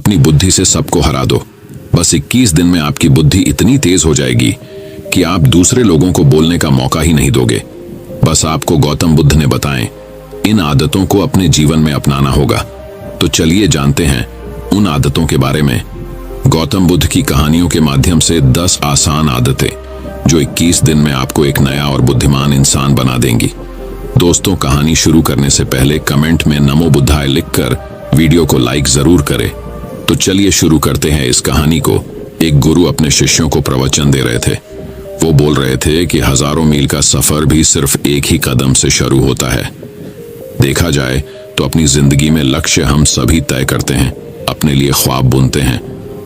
अपनी बुद्धि से सबको हरा दो। बस 21 दिन में आपकी बुद्धि इतनी तेज हो जाएगी कि आप दूसरे लोगों को बोलने का मौका ही नहीं दोगे। बस आपको गौतम बुद्ध ने बताएं, इन आदतों को अपने जीवन में अपनाना होगा। तो चलिए जानते हैं उन आदतों के बारे में। गौतम बुद्ध की कहानियों के माध्यम से 10 आसान आदतें जो 21 दिन में आपको एक नया और बुद्धिमान इंसान बना देंगी। दोस्तों, कहानी शुरू करने से पहले कमेंट में नमो बुद्धाय लिखकर वीडियो को लाइक जरूर करें। तो चलिए शुरू करते हैं इस कहानी को। एक गुरु अपने शिष्यों को प्रवचन दे रहे थे। वो बोल रहे थे कि हजारों मील का सफर भी सिर्फ एक ही कदम से शुरू होता है। देखा जाए तो अपनी जिंदगी में लक्ष्य हम सभी तय करते हैं, अपने लिए ख्वाब बुनते हैं,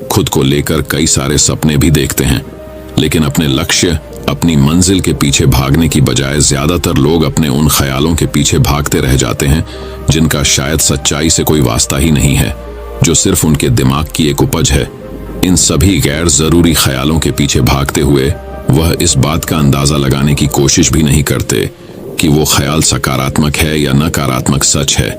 खुद को लेकर कई सारे सपने भी देखते हैं, लेकिन अपने लक्ष्य, अपनी मंजिल के पीछे भागने की बजाय ज्यादातर लोग अपने उन ख्यालों के पीछे भागते रह जाते हैं जिनका शायद सच्चाई से कोई वास्ता ही नहीं है, जो सिर्फ उनके दिमाग की एक उपज है। इन सभी गैर जरूरी ख्यालों के पीछे भागते हुए वह इस बात का अंदाजा लगाने की कोशिश भी नहीं करते कि वो ख्याल सकारात्मक है या नकारात्मक सच है,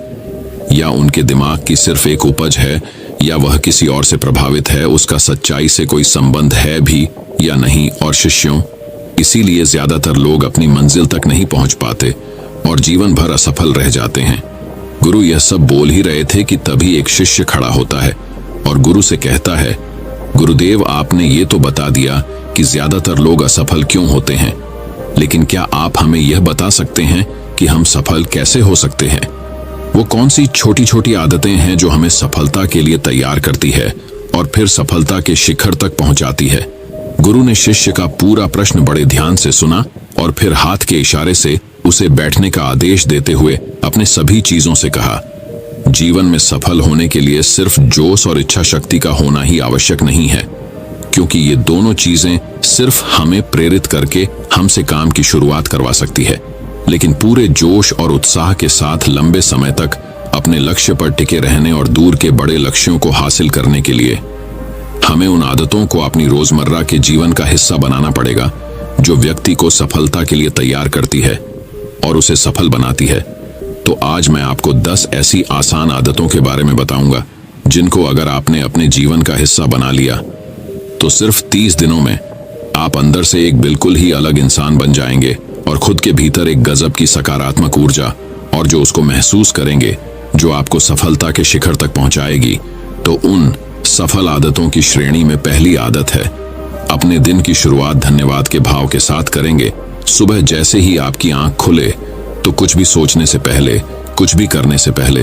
या उनके दिमाग की सिर्फ एक उपज है, या वह किसी और से प्रभावित है, उसका सच्चाई से कोई संबंध है भी या नहीं। और शिष्यों, इसीलिए ज्यादातर लोग अपनी मंजिल तक नहीं पहुंच पाते और जीवन भर असफल रह जाते हैं। गुरु यह सब बोल ही रहे थे कि तभी एक शिष्य खड़ा होता है और गुरु से कहता है, गुरुदेव, आपने ये तो बता दिया कि ज्यादातर लोग असफल क्यों होते हैं, लेकिन क्या आप हमें यह बता सकते हैं कि हम सफल कैसे हो सकते हैं? वो कौन सी छोटी छोटी आदतें हैं जो हमें सफलता के लिए तैयार करती है और फिर सफलता के शिखर तक पहुंचाती है? गुरु ने शिष्य का पूरा प्रश्न बड़े ध्यान से सुना और फिर हाथ के इशारे से उसे बैठने का आदेश देते हुए अपने सभी चीजों से कहा, जीवन में सफल होने के लिए सिर्फ जोश और इच्छा शक्ति का होना ही आवश्यक नहीं है, क्योंकि ये दोनों चीजें सिर्फ हमें प्रेरित करके हमसे काम की शुरुआत करवा सकती है, लेकिन पूरे जोश और उत्साह के साथ लंबे समय तक अपने लक्ष्य पर टिके रहने और दूर के बड़े लक्ष्यों को हासिल करने के लिए हमें उन आदतों को अपनी रोजमर्रा के जीवन का हिस्सा बनाना पड़ेगा जो व्यक्ति को सफलता के लिए तैयार करती है और उसे सफल बनाती है। तो आज मैं आपको 10 ऐसी आसान आदतों के बारे में बताऊंगा जिनको अगर आपने अपने जीवन का हिस्सा बना लिया तो सिर्फ 30 दिनों में आप अंदर से एक बिल्कुल ही अलग इंसान बन जाएंगे और खुद के भीतर एक गजब की सकारात्मक ऊर्जा और जो उसको महसूस करेंगे, जो आपको सफलता के शिखर तक पहुंचाएगी। तो उन सफल आदतों की श्रेणी में पहली आदत है, अपने दिन की शुरुआत धन्यवाद के भाव के साथ करेंगे। सुबह जैसे ही आपकी आंख खुले तो कुछ भी सोचने से पहले, कुछ भी करने से पहले,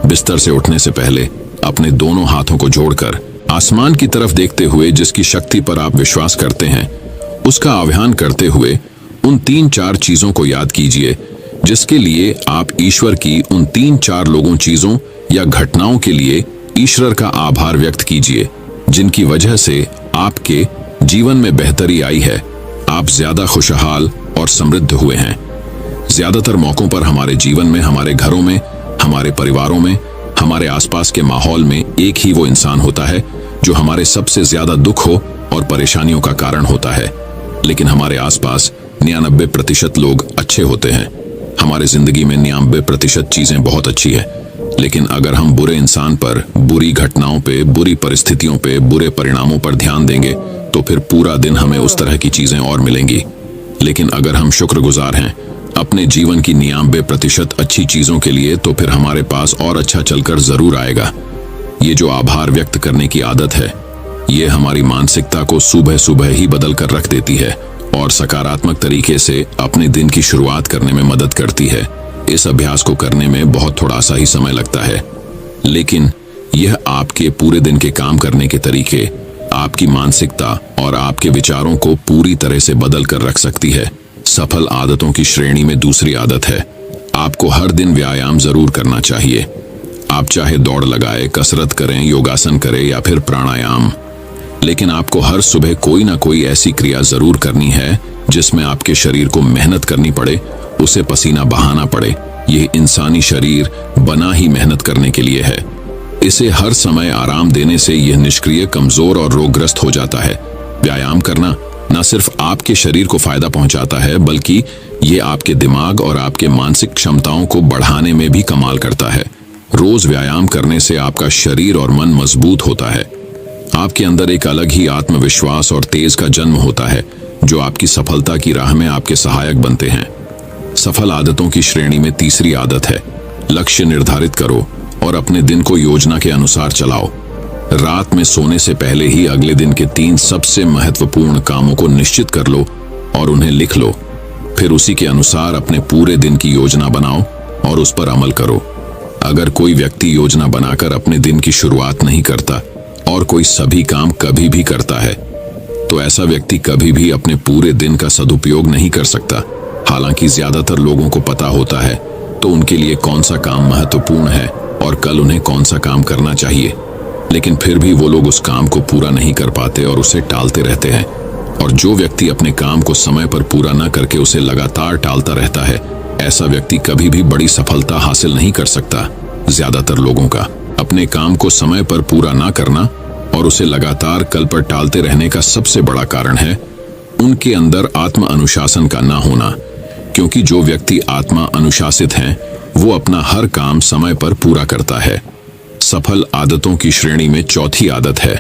बिस्तर से उठने से पहले अपने दोनों हाथों को जोड़कर आसमान की तरफ देखते हुए, जिसकी शक्ति पर आप विश्वास करते हैं, उसका आह्वान करते हुए उन 3-4 चीजों को याद कीजिए जिसके लिए आप ईश्वर की, उन 3-4 लोगों, चीजों या घटनाओं के लिए ईश्वर का आभार व्यक्त कीजिए जिनकी वजह से आपके जीवन में बेहतरी आई है, आप ज्यादा खुशहाल और समृद्ध हुए हैं। ज्यादातर मौकों पर हमारे जीवन में, हमारे घरों में, हमारे परिवारों में, हमारे आसपास के माहौल में एक ही वो इंसान होता है जो हमारे सबसे ज्यादा दुख हो और परेशानियों का कारण होता है, लेकिन हमारे आसपास 99% लोग अच्छे होते हैं। हमारे जिंदगी में 99% चीजें बहुत अच्छी है, लेकिन अगर हम बुरे इंसान पर, बुरी घटनाओं पे, बुरी परिस्थितियों पे, बुरे परिणामों पर ध्यान देंगे तो फिर पूरा दिन हमें उस तरह की चीजें और मिलेंगी। लेकिन अगर हम शुक्रगुजार हैं अपने जीवन की 99% अच्छी चीजों के लिए, तो फिर हमारे पास और अच्छा चलकर जरूर आएगा। ये जो आभार व्यक्त करने की आदत है, ये हमारी मानसिकता को सुबह सुबह ही बदल कर रख देती है और सकारात्मक तरीके से अपने दिन की शुरुआत करने में मदद करती है। इस अभ्यास को करने में बहुत थोड़ा सा ही समय लगता है, लेकिन यह आपके पूरे दिन के काम करने के तरीके, आपकी मानसिकता और आपके विचारों को पूरी तरह से बदल कर रख सकती है। सफल आदतों की श्रेणी में दूसरी आदत है, आपको हर दिन व्यायाम जरूर करना चाहिए। आप चाहे दौड़ लगाए, कसरत करें, योगासन करें या फिर प्राणायाम, लेकिन आपको हर सुबह कोई ना कोई ऐसी क्रिया जरूर करनी है जिसमें आपके शरीर को मेहनत करनी पड़े, उसे पसीना बहाना पड़े। यह इंसानी शरीर बना ही मेहनत करने के लिए है। इसे हर समय आराम देने से यह निष्क्रिय, कमजोर और रोगग्रस्त हो जाता है। व्यायाम करना न सिर्फ आपके शरीर को फायदा पहुंचाता है, बल्कि ये आपके दिमाग और आपके मानसिक क्षमताओं को बढ़ाने में भी कमाल करता है। रोज व्यायाम करने से आपका शरीर और मन मजबूत होता है। आपके अंदर एक अलग ही आत्मविश्वास और तेज का जन्म होता है जो आपकी सफलता की राह में आपके सहायक बनते हैं। सफल आदतों की श्रेणी में तीसरी आदत है, लक्ष्य निर्धारित करो और अपने दिन को योजना के अनुसार चलाओ। रात में सोने से पहले ही अगले दिन के 3 सबसे महत्वपूर्ण कामों को निश्चित कर लो और उन्हें लिख लो। फिर उसी के अनुसार अपने पूरे दिन की योजना बनाओ और उस पर अमल करो। अगर कोई व्यक्ति योजना बनाकर अपने दिन की शुरुआत नहीं करता और कोई सभी काम कभी भी करता है, तो ऐसा व्यक्ति कभी भी अपने पूरे दिन का सदुपयोग नहीं कर सकता। हालांकि ज्यादातर लोगों को पता होता है तो उनके लिए कौन सा काम महत्वपूर्ण है और कल उन्हें कौन सा काम करना चाहिए, लेकिन फिर भी वो लोग उस काम को पूरा नहीं कर पाते और उसे टालते रहते हैं। और जो व्यक्ति अपने काम को समय पर पूरा न करके उसे लगातार टालता रहता है, ऐसा व्यक्ति कभी भी बड़ी सफलता हासिल नहीं कर सकता। ज्यादातर लोगों का अपने काम को समय पर पूरा ना करना और उसे लगातार कल पर टालते रहने का सबसे बड़ा कारण है उनके अंदर आत्म अनुशासन का ना होना। क्योंकि जो व्यक्ति आत्मा अनुशासित हैं, वो अपना हर काम समय पर पूरा करता है। सफल आदतों की श्रेणी में चौथी आदत है,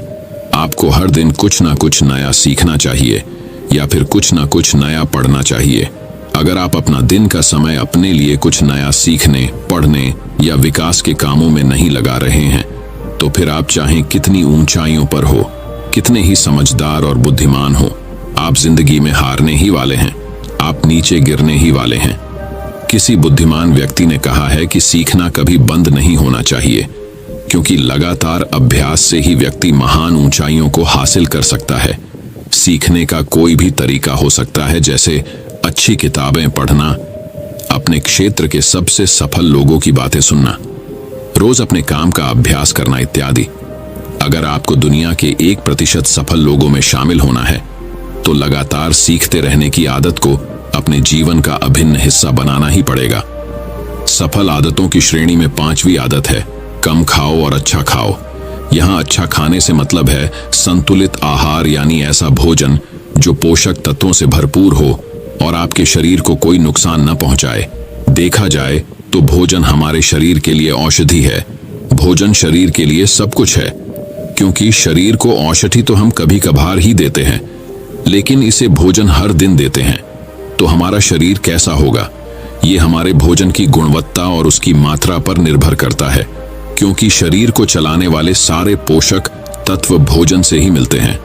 आपको हर दिन कुछ ना कुछ नया सीखना चाहिए या फिर कुछ ना कुछ नया पढ़ना चाहिए। अगर आप अपना दिन का समय अपने लिए कुछ नया सीखने, पढ़ने या विकास के कामों में नहीं लगा रहे हैं, तो फिर आप चाहें कितनी ऊंचाइयों पर हो, कितने ही समझदार और बुद्धिमान हो, आप जिंदगी में हारने ही वाले हैं, आप नीचे गिरने ही वाले हैं। किसी बुद्धिमान व्यक्ति ने कहा है कि सीखना कभी बंद नहीं होना चाहिए, क्योंकि लगातार अभ्यास से ही व्यक्ति महान ऊंचाइयों को हासिल कर सकता है। सीखने का कोई भी तरीका हो सकता है, जैसे अच्छी किताबें पढ़ना, अपने क्षेत्र के सबसे सफल लोगों की बातें सुनना, रोज अपने काम का अभ्यास करना इत्यादि। अगर आपको दुनिया के 1% सफल लोगों में शामिल होना है, तो लगातार सीखते रहने की आदत को अपने जीवन का अभिन्न हिस्सा बनाना ही पड़ेगा। सफल आदतों की श्रेणी में 5वीं आदत है, कम खाओ और अच्छा खाओ। यहाँ अच्छा खाने से मतलब है संतुलित आहार, यानी ऐसा भोजन जो पोषक तत्वों से भरपूर हो और आपके शरीर को कोई नुकसान न पहुंचाए। देखा जाए तो भोजन हमारे शरीर के लिए औषधि है। भोजन शरीर के लिए सब कुछ है, क्योंकि शरीर को औषधि तो हम कभी कभार ही देते हैं, लेकिन इसे भोजन हर दिन देते हैं। तो हमारा शरीर कैसा होगा, ये हमारे भोजन की गुणवत्ता और उसकी मात्रा पर निर्भर करता है, क्योंकि शरीर को चलाने वाले सारे पोषक तत्व भोजन से ही मिलते हैं।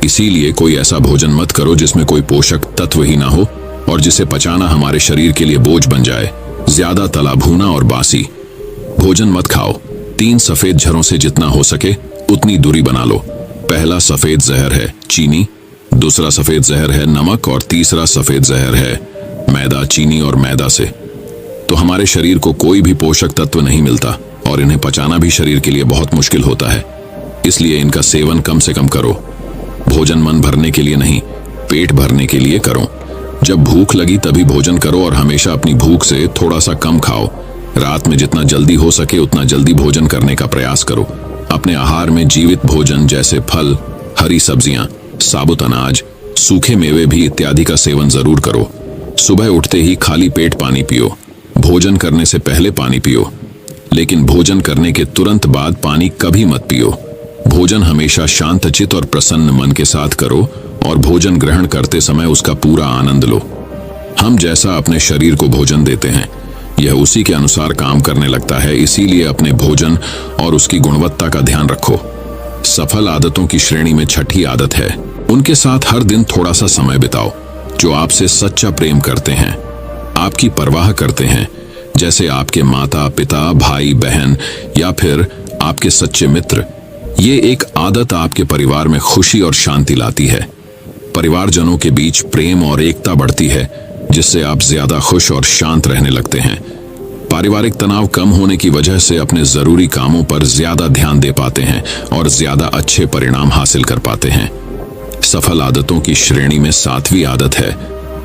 इसीलिए कोई ऐसा भोजन मत करो जिसमें कोई पोषक तत्व ही ना हो और जिसे पचाना हमारे शरीर के लिए बोझ बन जाए। ज्यादा तला भुना और बासी भोजन मत खाओ। 3 सफेद झरों से जितना हो सके उतनी दूरी बना लो। पहला सफेद जहर है चीनी, दूसरा सफेद जहर है नमक और तीसरा सफेद जहर है मैदा। चीनी और मैदा से तो हमारे शरीर को कोई भी पोषक तत्व नहीं मिलता और इन्हें पचाना भी शरीर के लिए बहुत मुश्किल होता है। इसलिए इनका सेवन कम से कम करो। भोजन मन भरने के लिए नहीं, पेट भरने के लिए करो। जब भूख लगी तभी भोजन करो और हमेशा अपनी भूख से थोड़ा सा कम खाओ। रात में जितना जल्दी हो सके उतना जल्दी भोजन करने का प्रयास करो। अपने आहार में जीवित भोजन जैसे फल, हरी सब्जियां, साबुत अनाज, सूखे मेवे भी इत्यादि का सेवन जरूर करो। सुबह उठते ही खाली पेट पानी पियो। भोजन करने से पहले पानी पियो, लेकिन भोजन करने के तुरंत बाद पानी कभी मत पियो। भोजन हमेशा शांतचित्त और प्रसन्न मन के साथ करो और भोजन ग्रहण करते समय उसका पूरा आनंद लो। हम जैसा अपने शरीर को भोजन देते हैं, यह उसी के अनुसार काम करने लगता है। इसीलिए अपने भोजन और उसकी गुणवत्ता का ध्यान रखो। सफल आदतों की श्रेणी में 6ठी आदत है, उनके साथ हर दिन थोड़ा सा समय बिताओ जो आपसे सच्चा प्रेम करते हैं, आपकी परवाह करते हैं, जैसे आपके माता पिता, भाई बहन या फिर आपके सच्चे मित्र। ये एक आदत आपके परिवार में खुशी और शांति लाती है। परिवारजनों के बीच प्रेम और एकता बढ़ती है, जिससे आप ज्यादा खुश और शांत रहने लगते हैं। पारिवारिक तनाव कम होने की वजह से अपने जरूरी कामों पर ज्यादा ध्यान दे पाते हैं और ज्यादा अच्छे परिणाम हासिल कर पाते हैं। सफल आदतों की श्रेणी में 7वीं आदत है,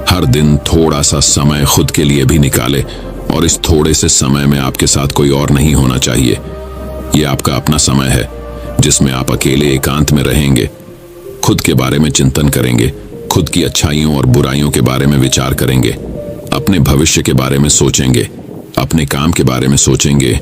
हर दिन थोड़ा सा समय खुद के लिए भी निकाले और इस थोड़े से समय में आपके साथ कोई और नहीं होना चाहिए। यह आपका अपना समय है जिसमें आप अकेले एकांत में रहेंगे, खुद के बारे में चिंतन करेंगे, खुद की अच्छाइयों और बुराइयों के बारे में विचार करेंगे, अपने भविष्य के बारे में सोचेंगे, अपने काम के बारे में सोचेंगे,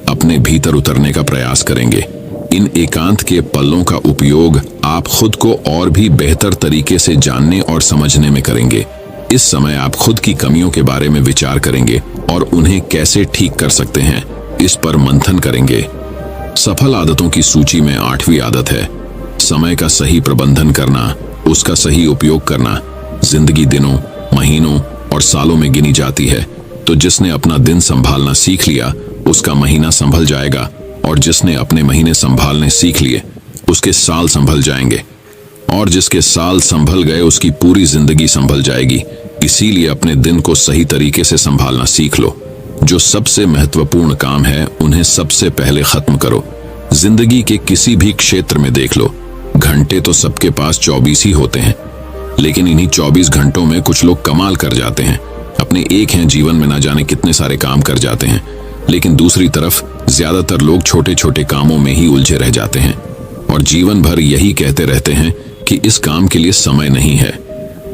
अपने भीतर उतरने का प्रयास करेंगे। इन एकांत के पलों का उपयोग आप खुद को और भी बेहतर तरीके से जानने और समझने में करेंगे। इस समय आप खुद की कमियों के बारे में विचार करेंगे और उन्हें कैसे ठीक कर सकते हैं, इस पर मंथन करेंगे। सफल आदतों की सूची में 8वीं आदत है समय का सही प्रबंधन करना, उसका सही उपयोग करना। जिंदगी दिनों, महीनों और सालों में गिनी जाती है, तो जिसने अपना दिन संभालना सीख लिया उसका महीना संभल जाएगा, और जिसने अपने महीने संभालने सीख लिए उसके साल संभल जाएंगे, और जिसके साल संभल गए उसकी पूरी जिंदगी संभल जाएगी। इसीलिए अपने दिन को सही तरीके से संभालना सीख लो। जो सबसे महत्वपूर्ण काम है उन्हें सबसे पहले खत्म करो। जिंदगी के किसी भी क्षेत्र में देख लो, घंटे तो सबके पास 24 ही होते हैं, लेकिन इन्हीं 24 घंटों में कुछ लोग कमाल कर जाते हैं। अपने एक हैं जीवन में ना जाने कितने सारे काम कर जाते हैं, लेकिन दूसरी तरफ ज्यादातर लोग छोटे छोटे कामों में ही उलझे रह जाते हैं और जीवन भर यही कहते रहते हैं कि इस काम के लिए समय नहीं है,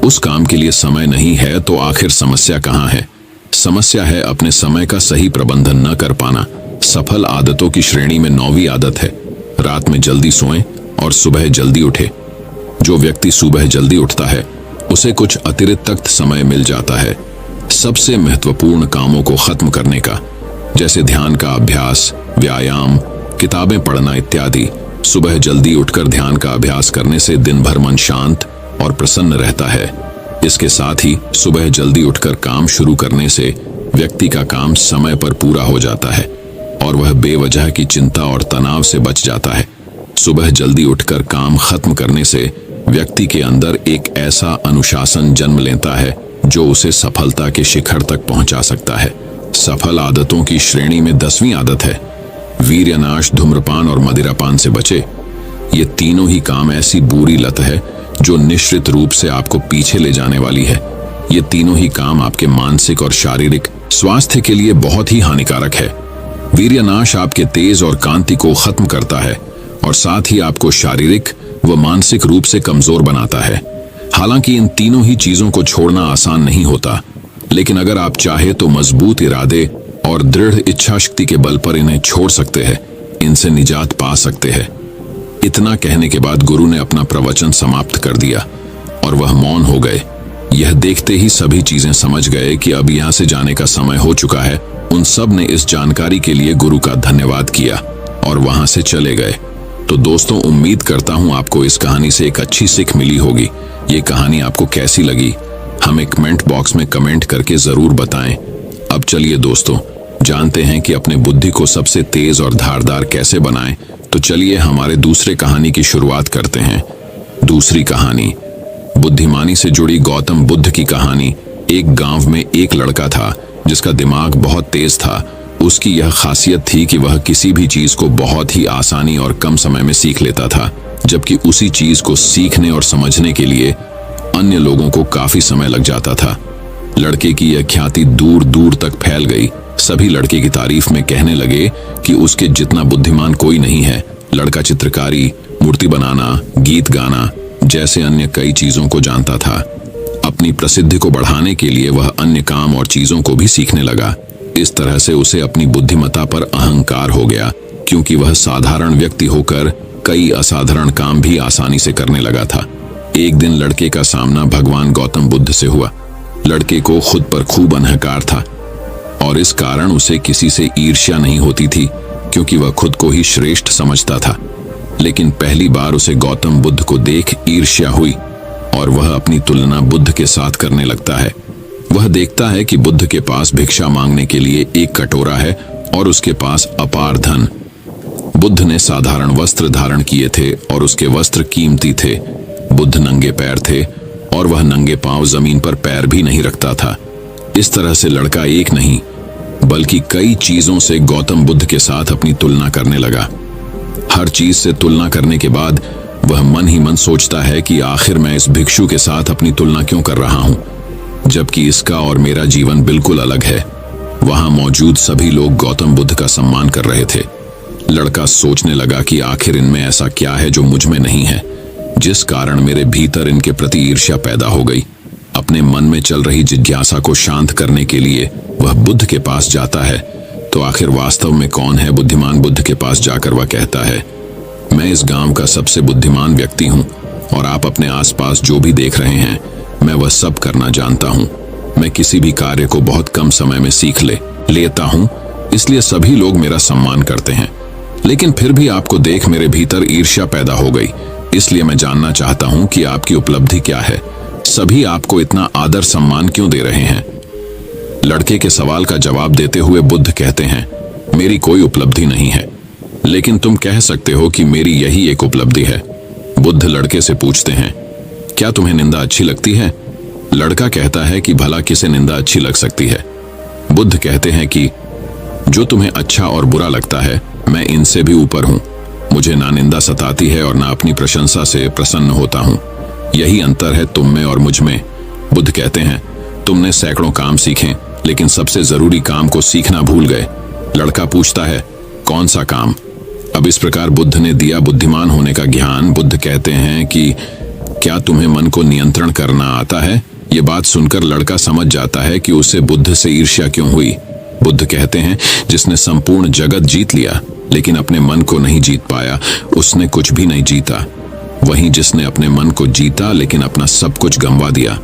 उस काम के लिए समय नहीं है। तो आखिर समस्या कहाँ है? समस्या है अपने समय का सही प्रबंधन न कर पाना। सफल आदतों की श्रेणी में 9वीं आदत है रात में जल्दी सोएं और सुबह जल्दी उठे। जो व्यक्ति सुबह जल्दी उठता है उसे कुछ अतिरिक्त समय मिल जाता है सबसे महत्वपूर्ण कामों को खत्म करने का, जैसे ध्यान का अभ्यास, व्यायाम, किताबें पढ़ना इत्यादि। सुबह जल्दी उठकर ध्यान का अभ्यास करने से दिन भर मन शांत और प्रसन्न रहता है। इसके साथ ही सुबह जल्दी उठकर काम शुरू करने से व्यक्ति का काम समय पर पूरा हो जाता है और वह बेवजह की चिंता और तनाव से बच जाता है। सुबह जल्दी उठकर काम खत्म करने से व्यक्ति के अंदर एक ऐसा अनुशासन जन्म लेता है जो उसे सफलता के शिखर तक पहुंचा सकता है। सफल आदतों की श्रेणी में 10वीं आदत है वीर्यनाश, धूम्रपान और मदिरापान से बचे। ये तीनों ही काम ऐसी बुरी लत है जो निश्चित रूप से आपको पीछे ले जाने वाली है। ये तीनों ही काम आपके मानसिक और शारीरिक स्वास्थ्य के लिए बहुत ही हानिकारक है। वीर्यनाश आपके तेज और कांति को खत्म करता है और साथ ही आपको शारीरिक व मानसिक रूप से कमजोर बनाता है। हालांकि इन तीनों ही चीजों को छोड़ना आसान नहीं होता, लेकिन अगर आप चाहे तो मजबूत इरादे और दृढ़ इच्छा शक्ति के बल पर इन्हें छोड़ सकते हैं, इनसे निजात पा सकते हैं। इतना कहने के बाद गुरु ने अपना प्रवचन समाप्त कर दिया और वह मौन हो गए। यह देखते ही सभी चीजें समझ गए कि अब यहाँ से जाने का समय हो चुका है। उन सब ने इस जानकारी के लिए गुरु का धन्यवाद किया और वहां से चले गए। तो दोस्तों, उम्मीद करता हूं आपको इस कहानी से एक अच्छी सीख मिली होगी। ये कहानी आपको कैसी लगी हमें कमेंट बॉक्स में कमेंट करके जरूर बताएं। अब चलिए दोस्तों, जानते हैं कि अपने बुद्धि को सबसे तेज और धारदार कैसे बनाएं। तो चलिए हमारे दूसरे कहानी की शुरुआत करते हैं। दूसरी कहानी बुद्धिमानी से जुड़ी गौतम बुद्ध की कहानी। एक गांव में एक लड़का था जिसका दिमाग बहुत तेज था। उसकी यह खासियत थी कि वह किसी भी चीज को बहुत ही आसानी और कम समय में सीख लेता था, जबकि उसी चीज को सीखने और समझने के लिए अन्य लोगों को काफी समय लग जाता था। लड़के की यह ख्याति दूर दूर तक फैल गई। सभी लड़के की तारीफ में कहने लगे कि उसके जितना बुद्धिमान कोई नहीं है। लड़का चित्रकारी, मूर्ति बनाना, गीत गाना जैसे अन्य कई चीजों को जानता था। अपनी प्रसिद्धि को बढ़ाने के लिए वह अन्य काम और चीजों को भी सीखने लगा। इस तरह से उसे अपनी बुद्धिमत्ता पर अहंकार हो गया, क्योंकि वह साधारण व्यक्ति होकर कई असाधारण काम भी आसानी से करने लगा था। एक दिन लड़के का सामना भगवान गौतम बुद्ध से हुआ। लड़के को खुद पर खूब अहंकार था और इस कारण उसे किसी से ईर्ष्या नहीं होती थी, क्योंकि वह खुद को ही श्रेष्ठ समझता था। लेकिन पहली बार उसे गौतम बुद्ध को देख ईर्ष्या हुई और वह अपनी तुलना बुद्ध के साथ करने लगता है। वह देखता है कि बुद्ध के पास भिक्षा मांगने के लिए एक कटोरा है और उसके पास अपार धन। बुद्ध ने साधारण वस्त्र धारण किए थे और उसके वस्त्र कीमती थे। बुद्ध नंगे पैर थे और वह नंगे पांव जमीन पर पैर भी नहीं रखता था। इस तरह से लड़का एक नहीं बल्कि कई चीजों से गौतम बुद्ध के साथ अपनी तुलना करने लगा। हर चीज से तुलना करने के बाद वह मन ही मन सोचता है कि आखिर मैं इस भिक्षु के साथ अपनी तुलना क्यों कर रहा हूं, जबकि इसका और मेरा जीवन बिल्कुल अलग है। वहां मौजूद सभी लोग गौतम बुद्ध का सम्मान कर रहे थे। लड़का सोचने लगा कि आखिर इनमें ऐसा क्या है जो मुझ में नहीं है, जिस कारण मेरे भीतर इनके प्रति ईर्ष्या पैदा हो गई। अपने मन में चल रही जिज्ञासा को शांत करने के लिए वह बुद्ध के पास जाता है। तो आखिर वास्तव में कौन है बुद्धिमान? बुद्ध के पास जाकर वह कहता है, मैं इस गांव का सबसे बुद्धिमान व्यक्ति हूँ और आप अपने आसपास जो भी देख रहे हैं मैं वह सब करना जानता हूँ। मैं किसी भी कार्य को बहुत कम समय में सीख लेता हूँ, इसलिए सभी लोग मेरा सम्मान करते हैं। लेकिन फिर भी आपको देख मेरे भीतर ईर्ष्या पैदा हो गई, इसलिए मैं जानना चाहता हूँ कि आपकी उपलब्धि क्या है। सभी आपको इतना आदर सम्मान क्यों दे रहे हैं? लड़के के सवाल का जवाब देते हुए बुद्ध कहते हैं, मेरी कोई उपलब्धि नहीं है, लेकिन तुम कह सकते हो कि मेरी यही एक उपलब्धि है। बुद्ध लड़के से पूछते हैं, क्या तुम्हें निंदा अच्छी लगती है? लड़का कहता है कि भला किसे निंदा अच्छी लग सकती है? बुद्ध कहते हैं कि जो तुम्हें अच्छा और बुरा लगता है मैं इनसे भी ऊपर हूं। मुझे ना निंदा सताती है और ना अपनी प्रशंसा से प्रसन्न होता हूं। यही अंतर है तुम में और मुझ में। बुद्ध कहते हैं, तुमने सैकड़ों काम सीखे लेकिन सबसे जरूरी काम को सीखना भूल गए। लड़का पूछता है, कौन सा काम? अब इस प्रकार बुद्ध ने दिया बुद्धिमान होने का ज्ञान। बुद्ध कहते हैं कि क्या तुम्हें मन को नियंत्रण करना आता है? ये बात सुनकर लड़का समझ जाता है कि उसे बुद्ध से ईर्ष्या क्यों हुई। बुद्ध कहते हैं, जिसने संपूर्ण जगत जीत लिया लेकिन अपने मन को नहीं जीत पाया उसने कुछ भी नहीं जीता। वहीं जिसने अपने मन को जीता लेकिन अपना सब कुछ गंवा दिया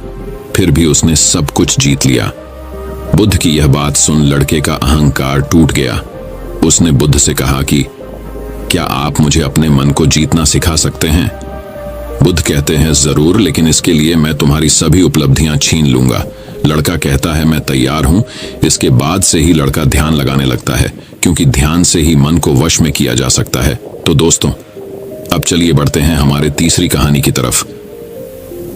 फिर भी उसने सब कुछ जीत लिया। बुद्ध की यह बात सुन लड़के का अहंकार टूट गया। उसने बुद्ध से कहा कि क्या आप मुझे अपने मन को जीतना सिखा सकते हैं? बुद्ध कहते हैं, जरूर, लेकिन इसके लिए मैं तुम्हारी सभी उपलब्धियां छीन लूंगा। लड़का कहता है, मैं तैयार हूं। इसके बाद से ही लड़का ध्यान लगाने लगता है, क्योंकि ध्यान से ही मन को वश में किया जा सकता है। तो दोस्तों, अब चलिए बढ़ते हैं हमारे तीसरी कहानी की तरफ।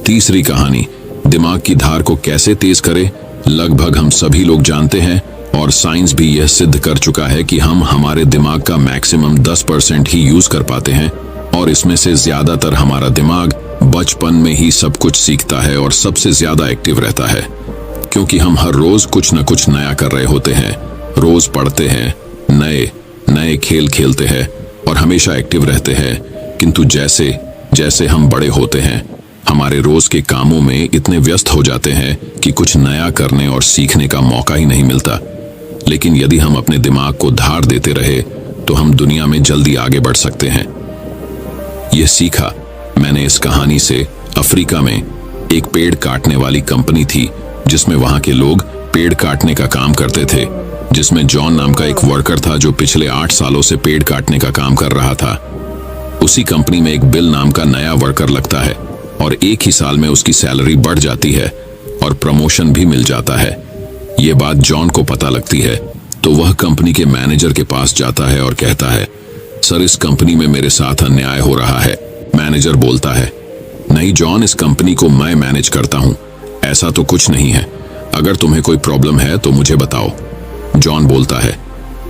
तीसरी कहानी, दिमाग की धार को कैसे तेज करे। लगभग हम सभी लोग जानते हैं और साइंस भी यह सिद्ध कर चुका है कि हम हमारे दिमाग का मैक्सिमम 10% ही यूज कर पाते हैं और इसमें से ज्यादातर हमारा दिमाग बचपन में ही सब कुछ सीखता है और सबसे ज्यादा एक्टिव रहता है, क्योंकि हम हर रोज कुछ न कुछ नया कर रहे होते हैं। रोज पढ़ते हैं, नए नए खेल खेलते हैं और हमेशा एक्टिव रहते हैं। किंतु जैसे जैसे हम बड़े होते हैं हमारे रोज के कामों में इतने व्यस्त हो जाते हैं कि कुछ नया करने और सीखने का मौका ही नहीं मिलता। लेकिन यदि हम अपने दिमाग को धार देते रहे तो हम दुनिया में जल्दी आगे बढ़ सकते हैं। यह सीखा मैंने इस कहानी से। अफ्रीका में एक पेड़ काटने वाली कंपनी थी जिसमें वहां के लोग पेड़ काटने का काम करते थे, जिसमें जॉन नाम का एक वर्कर था जो पिछले 8 सालों से पेड़ काटने का काम कर रहा था। उसी कंपनी में एक बिल नाम का नया वर्कर लगता है और एक ही साल में उसकी सैलरी बढ़ जाती है और प्रमोशन भी मिल जाता है। ये बात जॉन को पता लगती है तो वह कंपनी के मैनेजर के पास जाता है और कहता है, सर, इस कंपनी में मेरे साथ अन्याय हो रहा है। मैनेजर बोलता है, नहीं जॉन, इस कंपनी को मैं मैनेज करता हूं, ऐसा तो कुछ नहीं है। अगर तुम्हें कोई प्रॉब्लम है तो मुझे बताओ। जॉन बोलता है,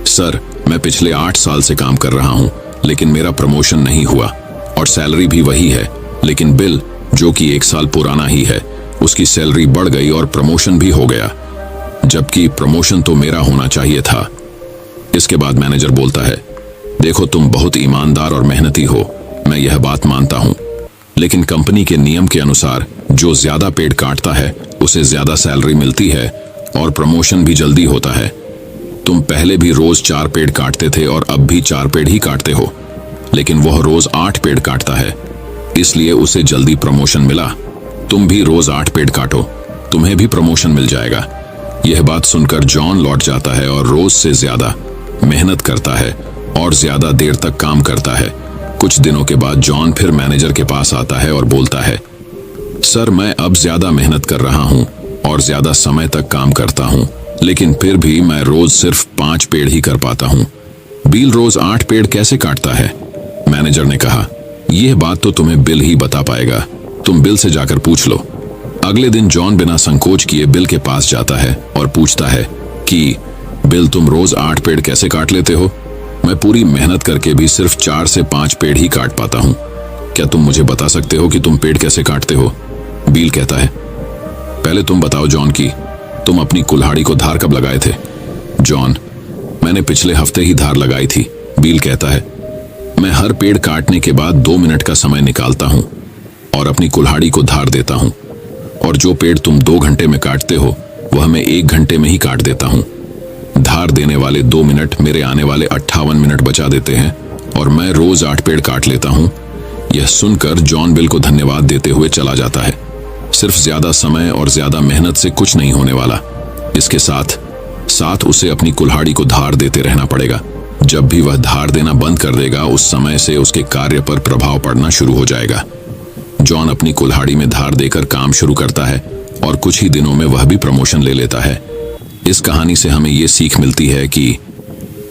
सर, मैं पिछले 8 साल से काम कर रहा हूं लेकिन मेरा प्रमोशन नहीं हुआ और सैलरी भी वही है, लेकिन बिल जो कि 1 साल पुराना ही है उसकी सैलरी बढ़ गई और प्रमोशन भी हो गया, जबकि प्रमोशन तो मेरा होना चाहिए था। इसके बाद मैनेजर बोलता है, देखो, तुम बहुत ईमानदार और मेहनती हो, मैं यह बात मानता हूं, लेकिन कंपनी के नियम के अनुसार जो ज्यादा पेड़ काटता है उसे ज्यादा सैलरी मिलती है और प्रमोशन भी जल्दी होता है। तुम पहले भी रोज 4 पेड़ काटते थे और अब भी 4 पेड़ ही काटते हो, लेकिन वह रोज 8 पेड़ काटता है, इसलिए उसे जल्दी प्रमोशन मिला। तुम भी रोज 8 पेड़ काटो, तुम्हें भी प्रमोशन मिल जाएगा। यह बात सुनकर जॉन लौट जाता है और रोज से ज्यादा मेहनत करता है और ज्यादा देर तक काम करता है। कुछ दिनों के बाद जॉन फिर मैनेजर के पास आता है और बोलता है, सर, मैं अब ज्यादा मेहनत कर रहा हूं और ज्यादा समय तक काम करता हूं, लेकिन फिर भी मैं रोज सिर्फ 5 पेड़ ही कर पाता हूं। बिल रोज 8 पेड़ कैसे काटता है? मैनेजर ने कहा, यह बात तो तुम्हें बिल ही बता पाएगा, तुम बिल से जाकर पूछ लो। अगले दिन जॉन बिना संकोच किए बिल के पास जाता है और पूछता है कि बिल, तुम रोज 8 पेड़ कैसे काट लेते हो? मैं पूरी मेहनत करके भी सिर्फ 4 से 5 पेड़ ही काट पाता हूं। क्या तुम मुझे बता सकते हो कि तुम पेड़ कैसे काटते हो? बिल कहता है, पहले तुम बताओ जॉन की तुम अपनी कुल्हाड़ी को धार कब लगाए थे? जॉन, मैंने पिछले हफ्ते ही धार लगाई थी। बिल कहता है, मैं हर पेड़ काटने के बाद 2 मिनट का समय निकालता हूं और अपनी कुल्हाड़ी को धार देता हूं, और जो पेड़ तुम 2 घंटे में काटते हो वह मैं 1 घंटे में ही काट देता हूं। धार देने वाले 2 मिनट मेरे आने वाले 58 मिनट बचा देते हैं और मैं रोज 8 पेड़ काट लेता हूँ। यह सुनकर जॉन बिल को धन्यवाद देते हुए चला जाता है। सिर्फ ज्यादा समय और ज्यादा मेहनत से कुछ नहीं होने वाला, इसके साथ साथ उसे अपनी कुल्हाड़ी को धार देते रहना पड़ेगा। जब भी वह धार देना बंद कर देगा, उस समय से उसके कार्य पर प्रभाव पड़ना शुरू हो जाएगा। जॉन अपनी कुल्हाड़ी में धार देकर काम शुरू करता है और कुछ ही दिनों में वह भी प्रमोशन ले लेता है। इस कहानी से हमें ये सीख मिलती है कि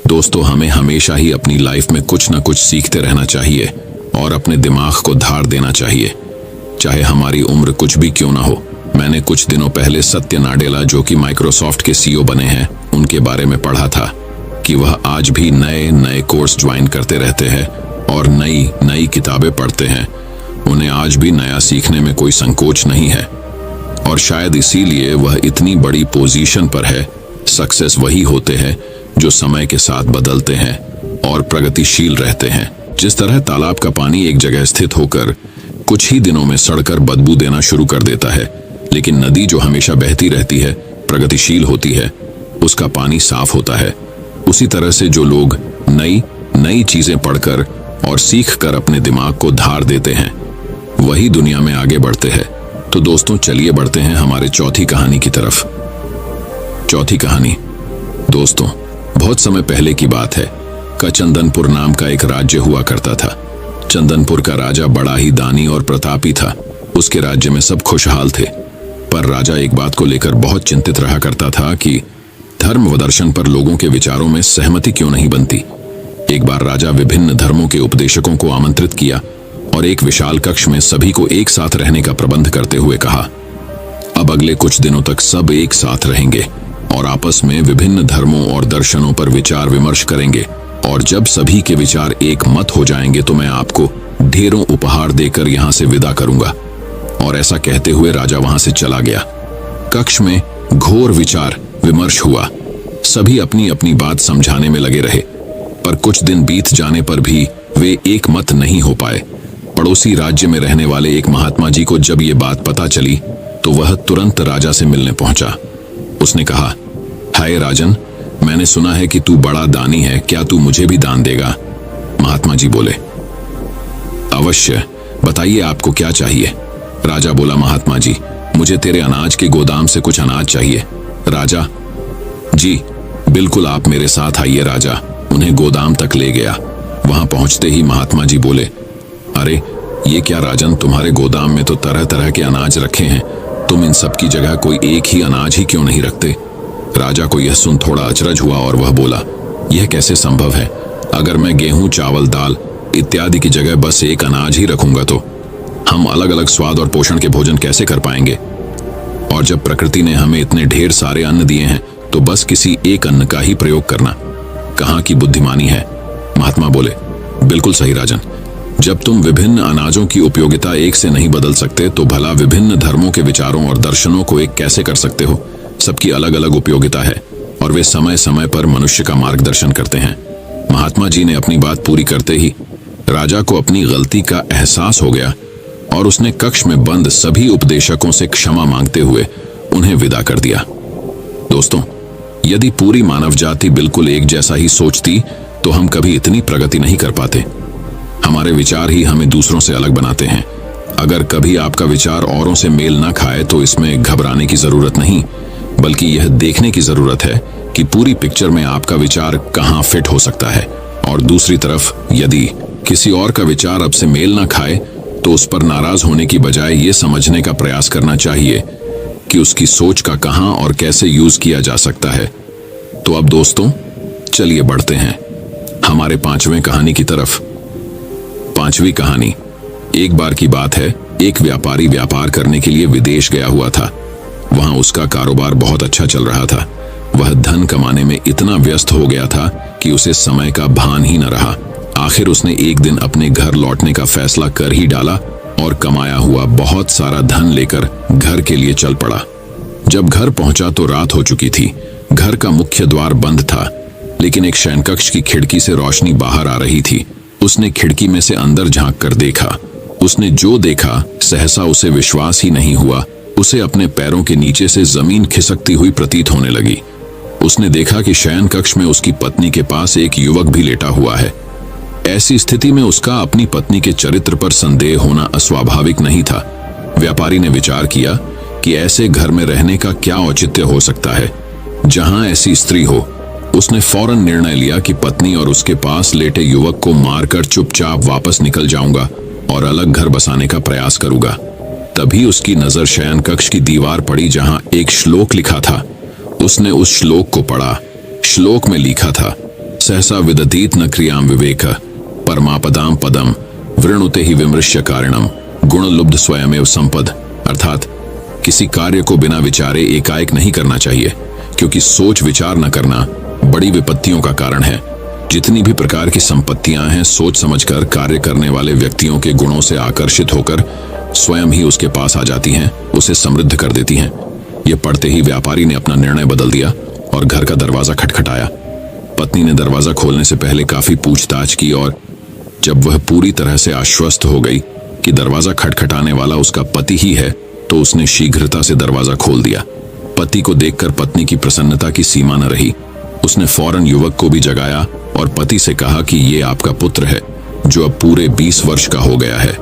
दोस्तों, हमें हमेशा ही अपनी लाइफ में कुछ ना कुछ सीखते रहना चाहिए और अपने दिमाग को धार देना चाहिए, चाहे हमारी उम्र कुछ भी क्यों ना हो। मैंने कुछ दिनों पहले सत्य नाडेला, जो कि माइक्रोसॉफ्ट के सीईओ बने हैं, उनके बारे में पढ़ा था कि वह आज भी नए नए कोर्स ज्वाइन करते रहते हैं और नई नई किताबें पढ़ते हैं। उन्हें आज भी नया सीखने में कोई संकोच नहीं है और शायद इसीलिए वह इतनी बड़ी पोजीशन पर है। सक्सेस वही होते हैं जो समय के साथ बदलते हैं और प्रगतिशील रहते हैं। जिस तरह तालाब का पानी एक जगह स्थित होकर कुछ ही दिनों में सड़कर बदबू देना शुरू कर देता है, लेकिन नदी जो हमेशा बहती रहती है, प्रगतिशील होती है, उसका पानी साफ होता है। उसी तरह से जो लोग नई नई चीजें पढ़कर और सीखकर अपने दिमाग को धार देते हैं, वही दुनिया में आगे बढ़ते हैं। तो दोस्तों, चलिए बढ़ते हैं हमारे चौथी कहानी की तरफ। चौथी कहानी, दोस्तों, बहुत समय पहले की बात है का चंदनपुर नाम का एक राज्य हुआ करता था। चंदनपुर का राजा बड़ा ही दानी और प्रतापी था। उसके राज्य में सब खुशहाल थे, पर राजा एक बात को लेकर बहुत चिंतित रहा करता था कि धर्म व दर्शन पर लोगों के विचारों में सहमति क्यों नहीं बनती। एक बार राजा विभिन्न धर्मों के उपदेशकों को आमंत्रित किया और एक विशाल कक्ष में सभी को एक साथ रहने का प्रबंध करते हुए कहा, अब अगले कुछ दिनों तक सब एक साथ रहेंगे और आपस में विभिन्न धर्मों और दर्शनों पर विचार विमर्श करेंगे, और जब सभी के विचार एक मत हो जाएंगे तो मैं आपको ढेरों उपहार देकर यहाँ से विदा करूंगा। और ऐसा कहते हुए राजा वहां से चला गया। कक्ष में घोर विचार विमर्श हुआ। सभी अपनी अपनी बात समझाने में लगे रहे, पर कुछ दिन बीत जाने पर भी वे एक मत नहीं हो पाए। पड़ोसी राज्य में रहने वाले एक महात्मा जी को जब ये बात पता चली तो वह तुरंत राजा से मिलने पहुंचा। उसने कहा, हाय राजन, मैंने सुना है कि तू बड़ा दानी है, क्या तू मुझे भी दान देगा? महात्मा जी बोले, अवश्य, बताइए आपको क्या चाहिए? राजा बोला, महात्मा जी, मुझे तेरे अनाज के गोदाम से कुछ अनाज चाहिए। राजा, जी बिल्कुल, आप मेरे साथ आइए। राजा उन्हें गोदाम तक ले गया। वहां पहुंचते ही महात्मा जी बोले, अरे ये क्या राजन, तुम्हारे गोदाम में तो तरह तरह के अनाज रखे हैं, तुम इन सब की जगह कोई एक ही अनाज ही क्यों नहीं रखते? राजा को यह सुन थोड़ा अचरज हुआ और वह बोला, यह कैसे संभव है? अगर मैं गेहूं, चावल, दाल इत्यादि की जगह बस एक अनाज ही रखूंगा तो हम अलग अलग स्वाद और पोषण के भोजन कैसे कर पाएंगे? और जब प्रकृति ने हमें इतने ढेर सारे अन्न दिए हैं तो बस किसी एक अन्न का ही प्रयोग करना कहाँ की बुद्धिमानी है? महात्मा बोले, बिल्कुल सही राजन, जब तुम विभिन्न अनाजों की उपयोगिता एक से नहीं बदल सकते तो भला विभिन्न धर्मों के विचारों और दर्शनों को एक कैसे कर सकते हो? सबकी अलग अलग उपयोगिता है और वे समय समय पर मनुष्य का मार्गदर्शन करते हैं। महात्मा जी ने अपनी बात पूरी करते ही राजा को अपनी गलती का एहसास हो गया और उसने कक्ष में बंद सभी उपदेशकों से क्षमा मांगते हुए उन्हें विदा कर दिया। दोस्तों, यदि पूरी मानव जाति बिल्कुल एक जैसा ही सोचती तो हम कभी इतनी प्रगति नहीं कर पाते। हमारे विचार ही हमें दूसरों से अलग बनाते हैं। अगर कभी आपका विचार औरों से मेल ना खाए तो इसमें घबराने की जरूरत नहीं, बल्कि यह देखने की जरूरत है कि पूरी पिक्चर में आपका विचार कहां फिट हो सकता है। और दूसरी तरफ यदि किसी और का विचार अब से मेल ना खाए तो उस पर नाराज होने की बजाय ये समझने का प्रयास करना चाहिए कि उसकी सोच का कहां और कैसे यूज किया जा सकता है। तो अब दोस्तों, चलिए बढ़ते हैं हमारे 5वें कहानी की तरफ। 5वीं कहानी, एक बार की बात है, एक व्यापारी व्यापार करने के लिए विदेश गया हुआ था। वहां उसका कारोबार बहुत अच्छा चल रहा था। वह धन कमाने में इतना व्यस्त हो गया था कि उसे समय का भान ही न रहा। आखिर उसने एक दिन अपने घर लौटने का फैसला कर ही डाला और कमाया हुआ बहुत सारा धन लेकर घर के लिए चल पड़ा। जब घर पहुंचा तो रात हो चुकी थी। घर का मुख्य द्वार बंद था, लेकिन एक शयनकक्ष की खिड़की से रोशनी बाहर आ रही थी। उसने खिड़की में से अंदर झांक कर देखा। उसने जो देखा सहसा उसे विश्वास ही नहीं हुआ। उसे अपने पैरों के नीचे से जमीन खिसकती हुई प्रतीत होने लगी। उसने देखा कि शयन कक्ष में उसकी पत्नी के पास एक युवक भी लेटा हुआ है। ऐसी स्थिति में उसका अपनी पत्नी के चरित्र पर संदेह होना अस्वाभाविक नहीं था। व्यापारी ने विचार किया कि ऐसे घर में रहने का क्या औचित्य हो सकता है जहां ऐसी स्त्री हो। उसने फौरन निर्णय लिया कि पत्नी और उसके पास लेटे युवक को मारकर चुपचाप वापस निकल जाऊंगा और अलग घर बसाने का प्रयास करूंगा। तभी उसकी नजर शयन कक्ष की दीवार पड़ी जहां एक श्लोक लिखा था। उसने उस श्लोक को पढ़ा। श्लोक में लिखा था, सहसा विदधीत न क्रियाम विवेक परमापदाम पदम वृणुते ही विमृश्य कारणम गुणलुब्ध स्वयमेव संपद। अर्थात किसी कार्य को बिना विचारे एकाएक नहीं करना चाहिए, क्योंकि सोच विचार न करना बड़ी विपत्तियों का कारण है। जितनी भी प्रकार की संपत्तियां हैं, सोच समझकर कार्य करने वाले व्यक्तियों के गुणों से आकर्षित होकर स्वयं ही उसके पास आ जाती हैं, उसे समृद्ध कर देती हैं। यह पढ़ते ही व्यापारी ने अपना निर्णय बदल दिया और घर का दरवाजा खटखटाया। पत्नी ने दरवाजा खोलने से पहले काफी पूछताछ की और जब वह पूरी तरह से आश्वस्त हो गई कि दरवाजा खटखटाने वाला उसका पति ही है, तो उसने शीघ्रता से दरवाजा खोल दिया। पति को देखकर पत्नी की प्रसन्नता की सीमा न रही। उसने फौरन युवक को भी जगाया और पति से कहा कि ये आपका पुत्र है, जो अब पूरे 20 वर्ष का हो गया है।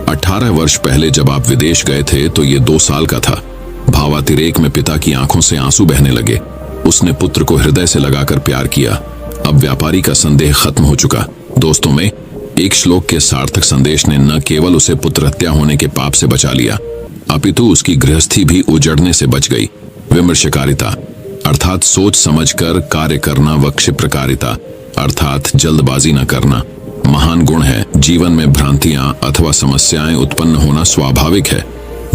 18 वर्ष पहले जब आप विदेश गए थे तो ये 2 साल का था। भावातिरेक में पिता की आंखों से आंसू बहने लगे। उसने पुत्र को हृदय से लगाकर प्यार किया। अब व्यापारी का संदेह खत्म हो चुका। दोस्तों में एक श्लोक के सार्थक संदेश ने न केवल उसे पुत्र हत्या होने के पाप से बचा लिया, अपितु उसकी गृहस्थी भी उजड़ने से बच गई। विमर्शकारिता अर्थात सोच समझकर कार्य करना व क्षिप्रकारिता अर्थात जल्दबाजी न करना महान गुण है। जीवन में भ्रांतियां अथवा समस्याएं उत्पन्न होना स्वाभाविक है।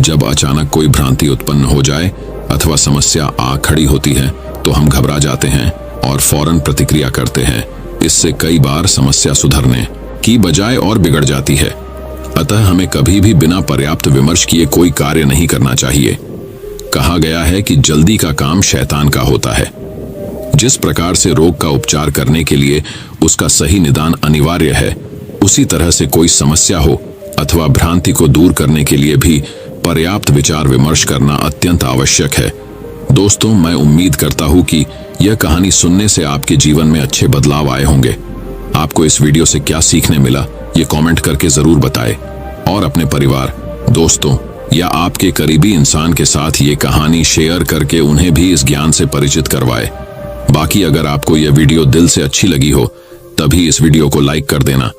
जब अचानक कोई भ्रांति उत्पन्न हो जाए अथवा समस्या आ खड़ी होती है तो हम घबरा जाते हैं और फौरन प्रतिक्रिया करते हैं। इससे कई बार समस्या सुधरने की बजाय और बिगड़ जाती है। अतः हमें कभी भी बिना पर्याप्त विमर्श किए कोई कार्य नहीं करना चाहिए। कहा गया है कि जल्दी का काम शैतान का होता है। जिस प्रकार से रोग का उपचार करने के लिए उसका सही निदान अनिवार्य है, उसी तरह से कोई समस्या हो अथवा भ्रांति को दूर करने के लिए भी पर्याप्त विचार विमर्श करना अत्यंत आवश्यक है। दोस्तों, मैं उम्मीद करता हूं कि यह कहानी सुनने से आपके जीवन में अच्छे बदलाव आए होंगे। आपको इस वीडियो से क्या सीखने मिला, ये कमेंट करके जरूर बताएं और अपने परिवार, दोस्तों या आपके करीबी इंसान के साथ ये कहानी शेयर करके उन्हें भी इस ज्ञान से परिचित करवाएं। बाकी अगर आपको यह वीडियो दिल से अच्छी लगी हो तभी इस वीडियो को लाइक कर देना,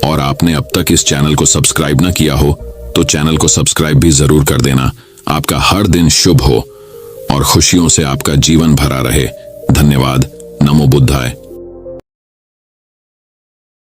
और आपने अब तक इस चैनल को सब्सक्राइब न किया हो तो चैनल को सब्सक्राइब भी जरूर कर देना। आपका हर दिन शुभ हो और खुशियों से आपका जीवन भरा रहे। धन्यवाद। नमो बुद्धाय।